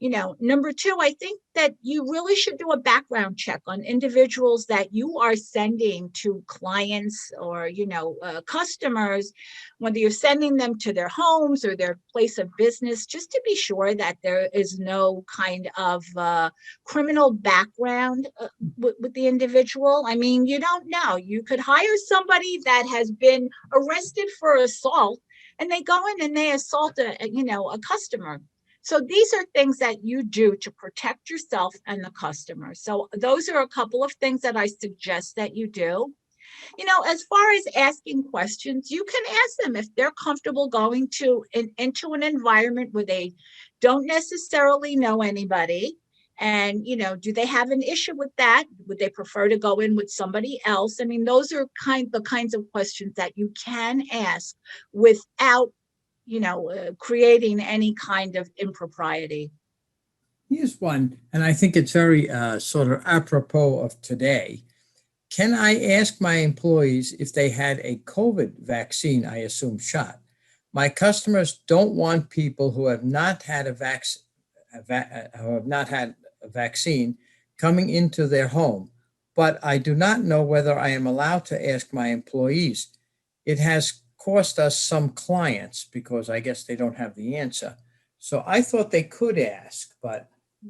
Speaker 3: Number two, I think that you really should do a background check on individuals that you are sending to clients or, customers, whether you're sending them to their homes or their place of business, just to be sure that there is no kind of criminal background with the individual. I mean, you don't know. You could hire somebody that has been arrested for assault, and they go in and they assault a customer. So these are things that you do to protect yourself and the customer. So those are a couple of things that I suggest that you do. As far as asking questions, you can ask them if they're comfortable going into an environment where they don't necessarily know anybody. And, do they have an issue with that? Would they prefer to go in with somebody else? I mean, those are the kinds of questions that you can ask without creating any kind of impropriety.
Speaker 2: Here's one, and I think it's very sort of apropos of today. Can I ask my employees if they had a COVID vaccine, I assume, shot? My customers don't want people who have not had a vaccine coming into their home, but I do not know whether I am allowed to ask my employees. It has cost us some clients because I guess they don't have the answer. So I thought they could ask, but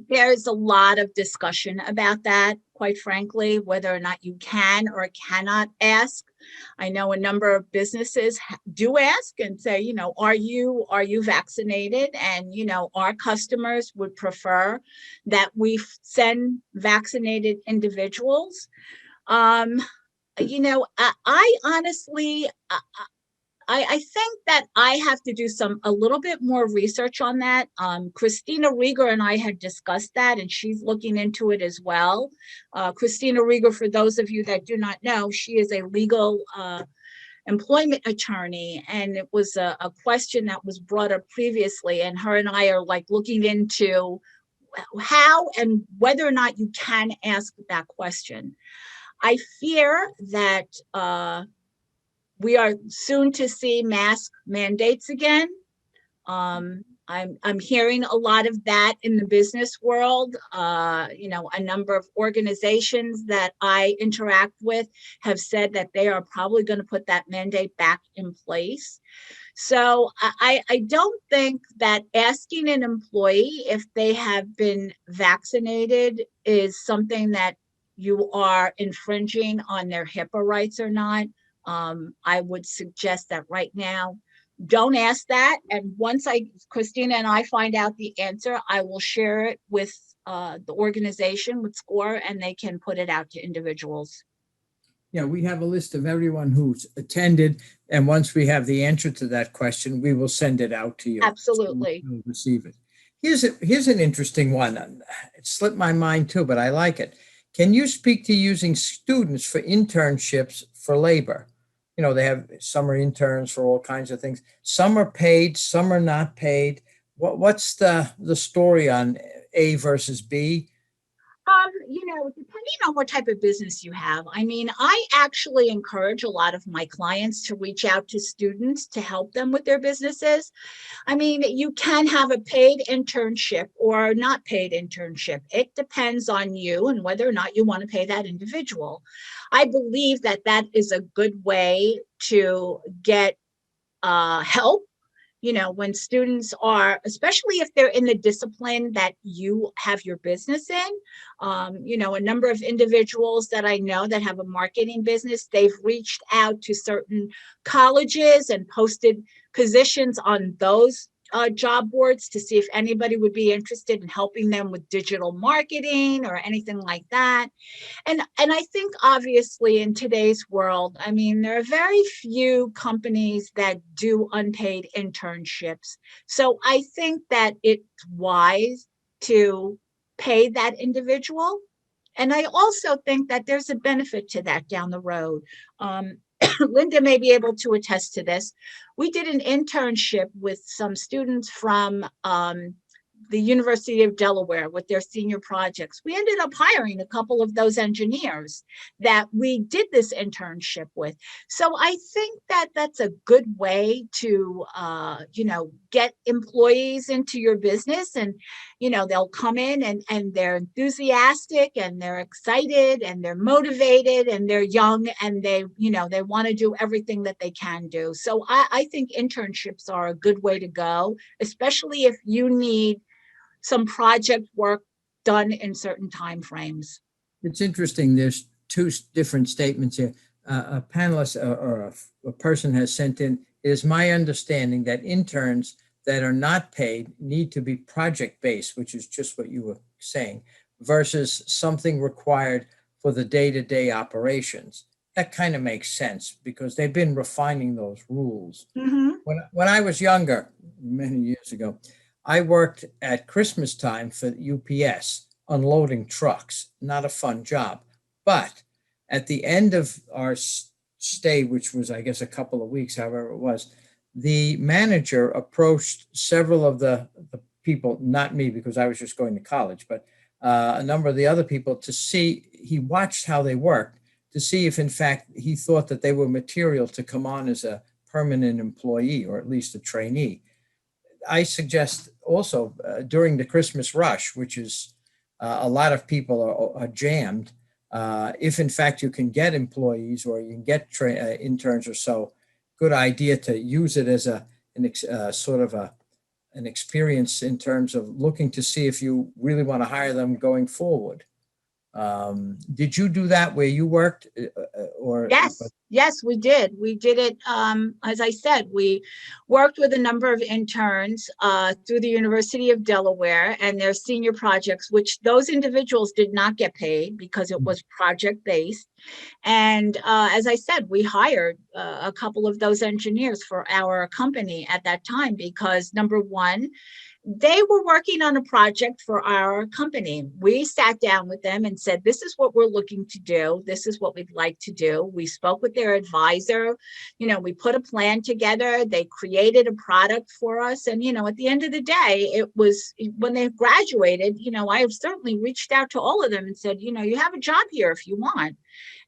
Speaker 3: There's a lot of discussion about that, quite frankly, whether or not you can or cannot ask. I know a number of businesses do ask and say, are you vaccinated? And, our customers would prefer that we send vaccinated individuals. I honestly, I think that I have to do a little bit more research on that. Christina Rieger and I had discussed that, and she's looking into it as well. Christina Rieger, for those of you that do not know, she is a legal employment attorney, and it was a question that was brought up previously, and her and I are like looking into how and whether or not you can ask that question. I fear that we are soon to see mask mandates again. I'm hearing a lot of that in the business world. A number of organizations that I interact with have said that they are probably going to put that mandate back in place. So I don't think that asking an employee if they have been vaccinated is something that you are infringing on their HIPAA rights or not. I would suggest that right now, don't ask that. And once Christina and I find out the answer, I will share it with the organization, with SCORE, and they can put it out to individuals.
Speaker 2: Yeah, we have a list of everyone who's attended, and once we have the answer to that question, we will send it out to you.
Speaker 3: Absolutely.
Speaker 2: So you'll receive it. Here's an interesting one. It slipped my mind too, but I like it. Can you speak to using students for internships for labor? They have summer interns for all kinds of things. Some are paid, some are not paid. What's the story on A versus B?
Speaker 3: Depending on what type of business you have, I actually encourage a lot of my clients to reach out to students to help them with their businesses. You can have a paid internship or not paid internship. It depends on you and whether or not you want to pay that individual. I believe that is a good way to get help. When students are, especially if they're in the discipline that you have your business in, a number of individuals that I know that have a marketing business, they've reached out to certain colleges and posted positions on those job boards to see if anybody would be interested in helping them with digital marketing or anything like that. And I think obviously in today's world, there are very few companies that do unpaid internships. So I think that it's wise to pay that individual. And I also think that there's a benefit to that down the road. Linda may be able to attest to this. We did an internship with some students from the University of Delaware with their senior projects. We ended up hiring a couple of those engineers that we did this internship with. So I think that that's a good way to, get employees into your business, and, they'll come in and they're enthusiastic and they're excited and they're motivated and they're young and they want to do everything that they can do. So I think internships are a good way to go, especially if you need some project work done in certain time frames.
Speaker 2: It's interesting. There's two different statements here. A panelist or a person has sent in, it is my understanding that interns that are not paid need to be project-based, which is just what you were saying, versus something required for the day-to-day operations. That kind of makes sense because they've been refining those rules.
Speaker 3: Mm-hmm.
Speaker 2: When I was younger, many years ago, I worked at Christmas time for UPS, unloading trucks. Not a fun job. But at the end of our stay, which was, I guess, a couple of weeks, however it was, the manager approached several of the people, not me because I was just going to college, but a number of the other people to see, he watched how they worked to see if, in fact, he thought that they were material to come on as a permanent employee or at least a trainee. I suggest also during the Christmas rush, which is a lot of people are jammed, if in fact you can get employees or you can get interns or so, good idea to use it as a sort of an experience in terms of looking to see if you really want to hire them going forward. Did you do that where you worked, or?
Speaker 3: Yes, we did. We did it. As I said, we worked with a number of interns through the University of Delaware and their senior projects, which those individuals did not get paid because it was project based. And as I said, we hired a couple of those engineers for our company at that time because, number one, they were working on a project for our company. We sat down with them and said, this is what we're looking to do. This is what we'd like to do. We spoke with their advisor. We put a plan together. They created a product for us. And, at the end of the day, it was when they graduated, I have certainly reached out to all of them and said, you have a job here if you want.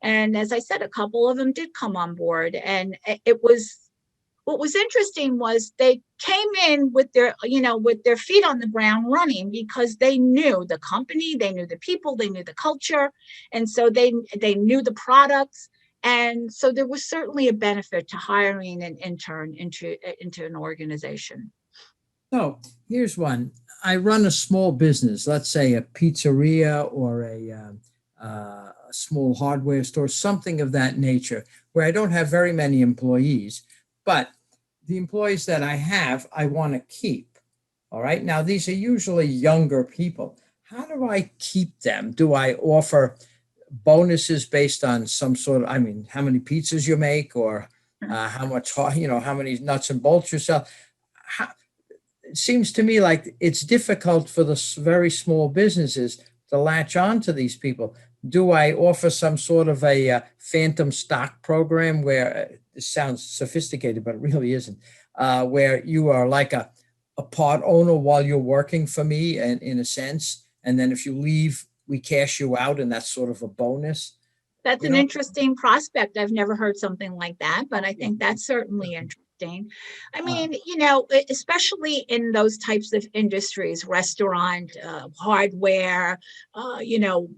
Speaker 3: And as I said, a couple of them did come on board. And what was interesting was they came in with their feet on the ground running because they knew the company, they knew the people, they knew the culture. And so they knew the products. And so there was certainly a benefit to hiring an intern into an organization.
Speaker 2: So here's one. I run a small business, let's say a pizzeria or a small hardware store, something of that nature, where I don't have very many employees, but the employees that I have, I want to keep. All right. Now, these are usually younger people. How do I keep them? Do I offer bonuses based on some sort of, how many pizzas you make, or how much, how many nuts and bolts you sell? It seems to me like it's difficult for the very small businesses to latch on to these people. Do I offer some sort of a phantom stock program where it sounds sophisticated, but it really isn't, where you are like a part owner while you're working for me, and in a sense, and then if you leave, we cash you out, and that's sort of a bonus?
Speaker 3: That's an interesting prospect. I've never heard something like that, but I think that's certainly interesting. Especially in those types of industries, restaurant, hardware,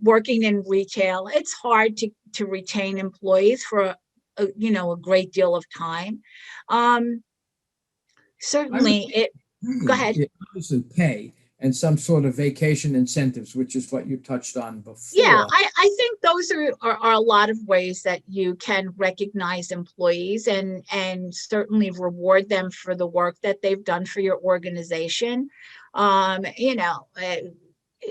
Speaker 3: working in retail, it's hard to retain employees for a great deal of time. Certainly, go ahead.
Speaker 2: It obviously pay and some sort of vacation incentives, which is what you touched on before.
Speaker 3: Yeah, I think those are a lot of ways that you can recognize employees and certainly reward them for the work that they've done for your organization.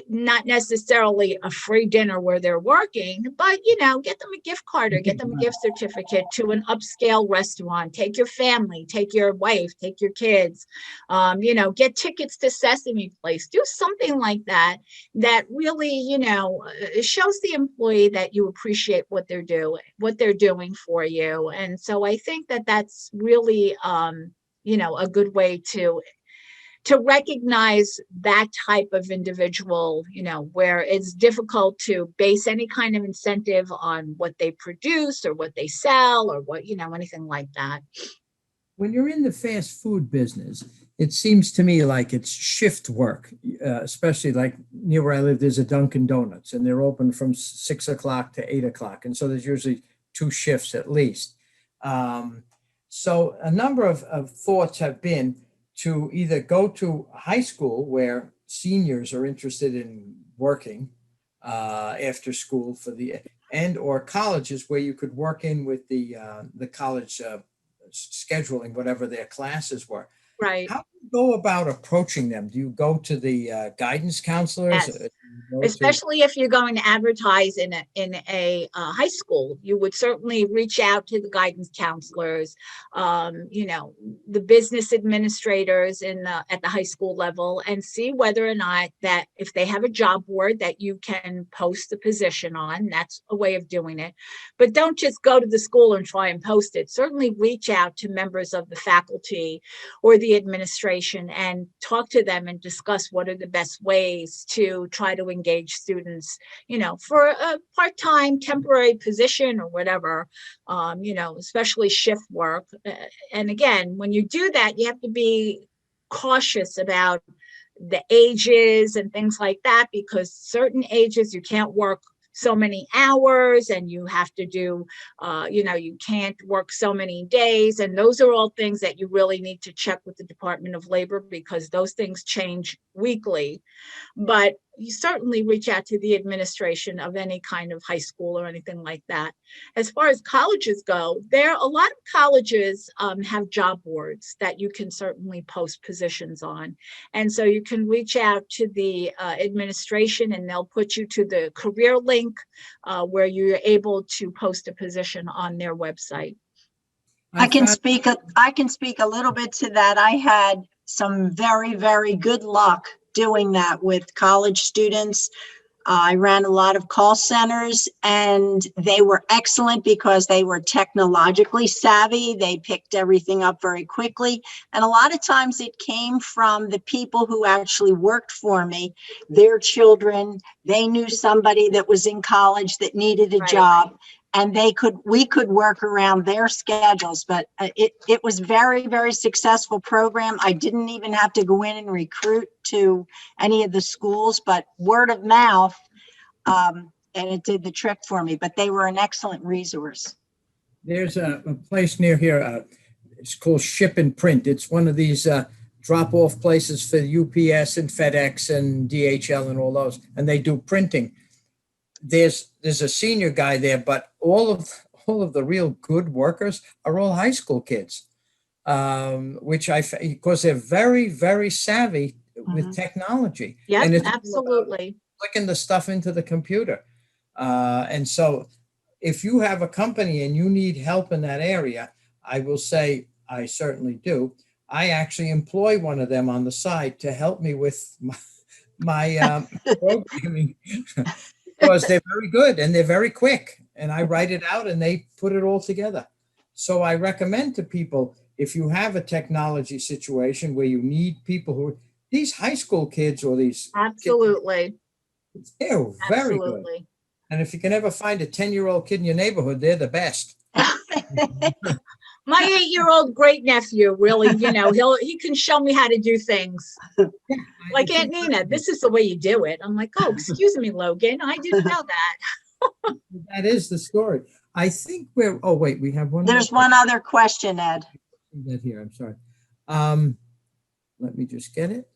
Speaker 3: Not necessarily a free dinner where they're working, but, get them a gift card or get them a gift certificate to an upscale restaurant. Take your family, take your wife, take your kids, get tickets to Sesame Place. Do something like that really, shows the employee that you appreciate what they're doing for you. And so I think that that's really, a good way to recognize that type of individual, where it's difficult to base any kind of incentive on what they produce or what they sell or what, anything like that.
Speaker 2: When you're in the fast food business, it seems to me like it's shift work, especially like near where I live, there's a Dunkin' Donuts and they're open from 6 o'clock to 8 o'clock. And so there's usually 2 shifts at least. So a number of thoughts have been to either go to high school where seniors are interested in working after school or colleges where you could work in with the college scheduling, whatever their classes were.
Speaker 3: Right.
Speaker 2: How do you go about approaching them? Do you go to the guidance counselors?
Speaker 3: Yes. Especially if you're going to advertise in a high school, you would certainly reach out to the guidance counselors, the business administrators at the high school level, and see whether or not that if they have a job board that you can post the position on. That's a way of doing it. But don't just go to the school and try and post it. Certainly reach out to members of the faculty or the administration and talk to them and discuss what are the best ways to try to engage students, for a part-time temporary position or whatever, especially shift work. And again, when you do that, you have to be cautious about the ages and things like that, because certain ages you can't work so many hours and you have to do, you can't work so many days. And those are all things that you really need to check with the Department of Labor, because those things change weekly. But you certainly reach out to the administration of any kind of high school or anything like that. As far as colleges go, a lot of colleges have job boards that you can certainly post positions on. And so you can reach out to the administration and they'll put you to the career link where you're able to post a position on their website.
Speaker 1: I can speak a little bit to that. I had some very, very good luck doing that with college students. I ran a lot of call centers and they were excellent because they were technologically savvy. They picked everything up very quickly. And a lot of times it came from the people who actually worked for me, their children. They knew somebody that was in college that needed a job. And we could work around their schedules, but it was very, very successful program. I didn't even have to go in and recruit to any of the schools, but word of mouth, and it did the trick for me, but they were an excellent resource.
Speaker 2: There's a place near here, it's called Ship and Print. It's one of these drop-off places for UPS and FedEx and DHL and all those, and they do printing. There's a senior guy there, but all of the real good workers are all high school kids, because they're very, very savvy with technology.
Speaker 3: Yeah,
Speaker 2: and it's
Speaker 3: absolutely.
Speaker 2: Clicking the stuff into the computer. And so if you have a company and you need help in that area, I will say I certainly do. I actually employ one of them on the side to help me with my programming. Because they're very good and they're very quick, and I write it out and they put it all together. So I recommend to people, if you have a technology situation where you need people these high school kids or these
Speaker 3: absolutely
Speaker 2: kids, they're very good. And if you can ever find a 10-year-old kid in your neighborhood, they're the best.
Speaker 3: My 8-year-old great nephew, really, he can show me how to do things. Like Aunt Nina, this is the way you do it. I'm like, oh, excuse me, Logan, I didn't know that.
Speaker 2: That is the story. I think we have one.
Speaker 1: There's one other question, Ed.
Speaker 2: That here, I'm sorry. Let me just get it.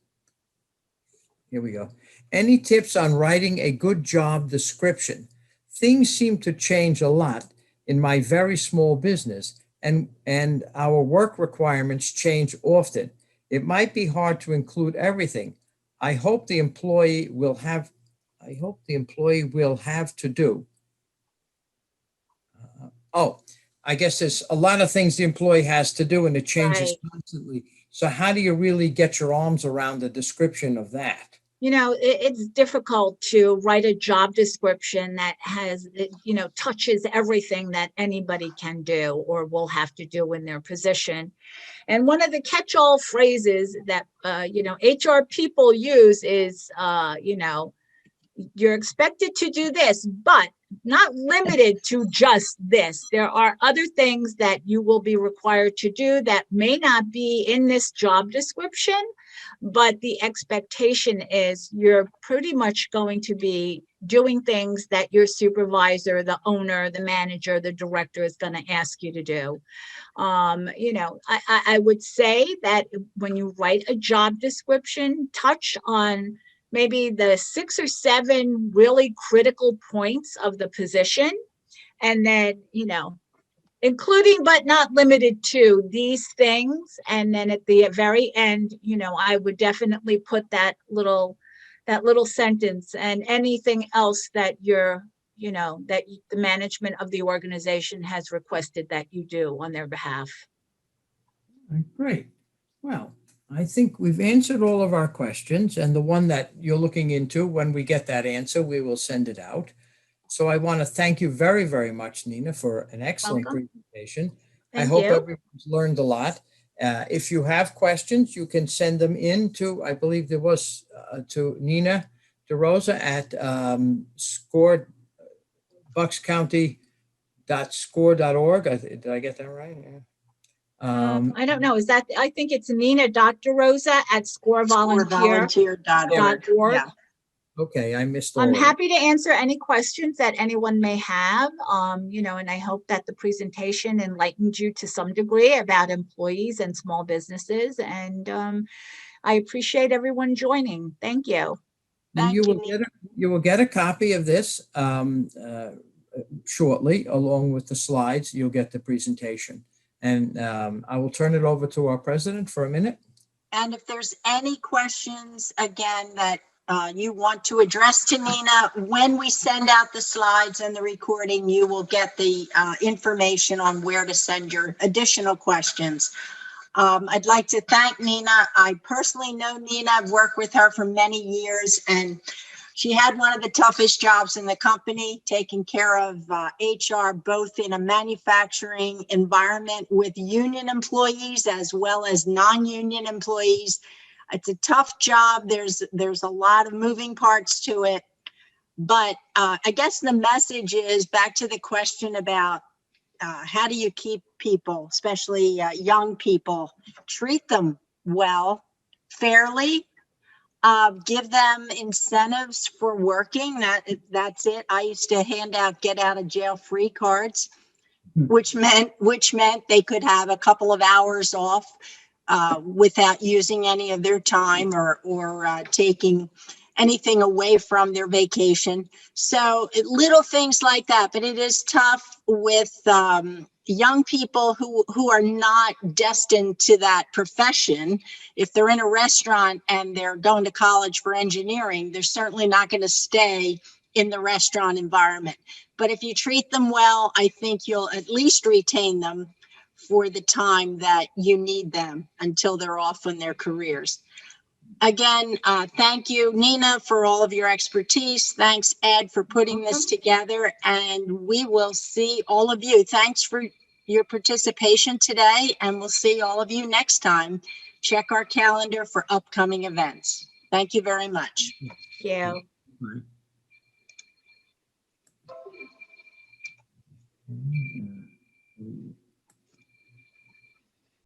Speaker 2: Here we go. Any tips on writing a good job description? Things seem to change a lot in my very small business, and our work requirements change often. It might be hard to include everything. I hope the employee will have to do. I guess there's a lot of things the employee has to do and it changes constantly. So how do you really get your arms around the description of that?
Speaker 3: It's difficult to write a job description that touches everything that anybody can do or will have to do in their position. And one of the catch-all phrases that, HR people use is, you're expected to do this, but not limited to just this. There are other things that you will be required to do that may not be in this job description, but the expectation is you're pretty much going to be doing things that your supervisor, the owner, the manager, the director is going to ask you to do. I would say that when you write a job description, touch on maybe the 6 or 7 really critical points of the position. And then, including but not limited to these things. And then at the very end, I would definitely put that little sentence and anything else that that the management of the organization has requested that you do on their behalf.
Speaker 2: Great. Well, I think we've answered all of our questions, and the one that you're looking into, when we get that answer, we will send it out. So I want to thank you very, very much, Nina, for an excellent presentation. I hope everyone's learned a lot. If you have questions, you can send them in to, I believe there was, to Nina DeRosa at buckscounty.score.org. Did I get that right? Yeah.
Speaker 3: I don't know. I think it's Nina Dr. Rosa at scorevolunteer.org.
Speaker 1: Yeah.
Speaker 2: Okay, I missed all
Speaker 3: I'm
Speaker 2: of it.
Speaker 3: happy to answer any questions that anyone may have, and I hope that the presentation enlightened you to some degree about employees and small businesses. And I appreciate everyone joining. Thank you.
Speaker 2: And
Speaker 1: Thank you, Nina.
Speaker 2: you will get a copy of this shortly, along with the slides. You'll get the presentation. And I will turn it over to our president for a minute.
Speaker 1: And if there's any questions, again, that you want to address to Nina, when we send out the slides and the recording, you will get the information on where to send your additional questions. I'd like to thank Nina. I personally know Nina. I've worked with her for many years, and she had one of the toughest jobs in the company, taking care of HR, both in a manufacturing environment with union employees as well as non-union employees. It's a tough job. There's a lot of moving parts to it. But I guess the message is back to the question about how do you keep people, especially young people, treat them well, fairly, give them incentives for working. That's it. I used to hand out get out of jail free cards, which meant they could have a couple of hours off without using any of their time or taking anything away from their vacation. So little things like that, but it is tough with young people who are not destined to that profession. If they're in a restaurant and they're going to college for engineering, they're certainly not going to stay in the restaurant environment. But if you treat them well, I think you'll at least retain them for the time that you need them until they're off on their careers. Again, thank you, Nina, for all of your expertise. Thanks, Ed, for putting this together. And we will see all of you. Thanks for your participation today. And we'll see all of you next time. Check our calendar for upcoming events. Thank you very much.
Speaker 3: Thank you.
Speaker 2: Bye.